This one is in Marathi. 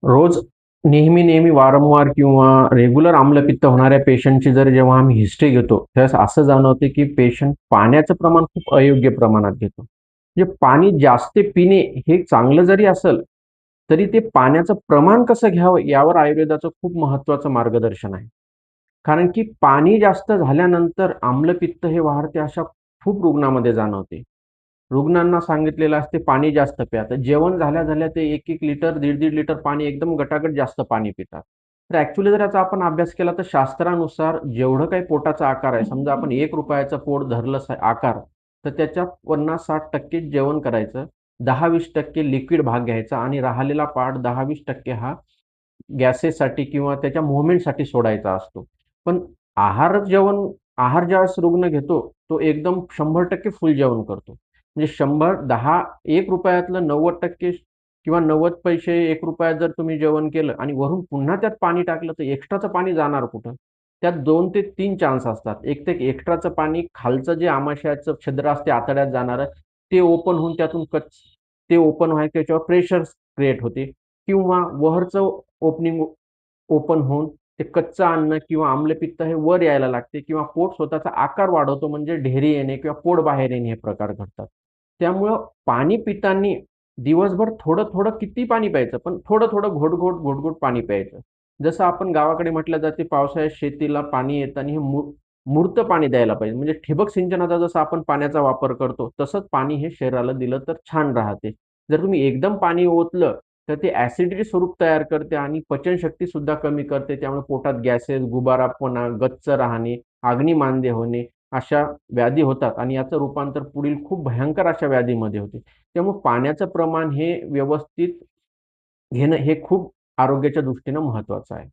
रोज नेहमी वारंवार किंवा रेग्युलर आम्लपित्त होणाऱ्या पेशंटची जेव्हा आम्ही हिस्ट्री घेतो, त्यावेळेस असं जाणवते की पेशंट पाण्याचं प्रमाण खूप अयोग्य प्रमाणात घेतो. म्हणजे पाणी जास्त पिणे हे चांगलं जरी असेल, तरी ते पाण्याचं प्रमाण कसं घ्यावं यावर आयुर्वेदाचं खूप महत्त्वाचं मार्गदर्शन आहे. कारण की पाणी जास्त झाल्यानंतर आम्लपित्त हे वाढते अशा खूप रुग्णामध्ये जाणवते. रुग्णांना सांगितलेलं असते पाणी जास्त प्या. तर जेवण झाल्या ते 1-1 लिटर, 1.5-1.5 लिटर पाणी एकदम गटागट जास्त पाणी पितात. तर ॲक्चुअली जर याचा आपण अभ्यास केला तर शास्त्रानुसार जेवढं काही पोटाचा आकार आहे, समजा आपण ₹1 पोट धरलं आकार, तर त्याच्या 50-60% जेवण करायचं, 10-20% लिक्विड भाग घ्यायचा आणि राहिलेला पार्ट 10-20% हा गॅसेससाठी किंवा त्याच्या मूव्हमेंटसाठी सोडायचा असतो. पण आहार ज्यावेळेस रुग्ण घेतो, तो एकदम 100% फुल जेवण करतो. म्हणजे 100 10 ₹1 90% किंवा 90 पैसे ₹1 जर तुम्ही जेवण केलं आणि वरून पुन्हा त्यात पाणी टाकलं, तर एक्स्ट्राचं पाणी जाणार कुठं? त्यात 2 ते 3 चान्स असतात. एक तर एक्स्ट्राचं पाणी खालचं जे आमाशयाचं छिद्र असते आतड्यात जाणारं, ते ओपन होऊन त्यातून ते ओपन व्हायचं त्याच्यावर प्रेशर क्रिएट होते किंवा वरचं ओपनिंग ओपन होऊन ते कच्चं अन्न किंवा आम्लपित्त हे वर यायला लागते किंवा पोट स्वतःचा आकार वाढवतो म्हणजे ढेरी येणे किंवा पोट बाहेर येणे हे प्रकार घडतात. त्यामुळं पाणी पितांनी दिवसभर थोडं-थोडं किती पाणी प्यायचं, पण थोडं-थोडं, घोट-घोट पाणी प्यायचं. जसं आपण गावाकडे म्हटलं जाते पावसाळ्यात शेतीला पाणी येताना हे मुरतं पाणी द्यायला पाहिजे. म्हणजे ठिबक सिंचनाचा जसा आपण पाण्याचा वापर करतो, तसंच पाणी हे शरीराला दिलं तर छान राहते. जर तुम्ही एकदम पाणी ओतलं, तर ते ॲसिडिटी स्वरूप तयार करते आणि पचनशक्ती सुद्धा कमी करते. त्यामुळे पोटात गॅसेस, गुबारापणा, गच्च राहणे, अग्निमांद्य होणे अशा व्याधी होतात आणि याचं रूपांतर पुढील खूप भयंकर अशा व्याधीमध्ये होते. त्यामुळे पाण्याचं प्रमाण हे व्यवस्थित घेणं हे खूप आरोग्याच्या दृष्टीनं महत्त्वाचं आहे.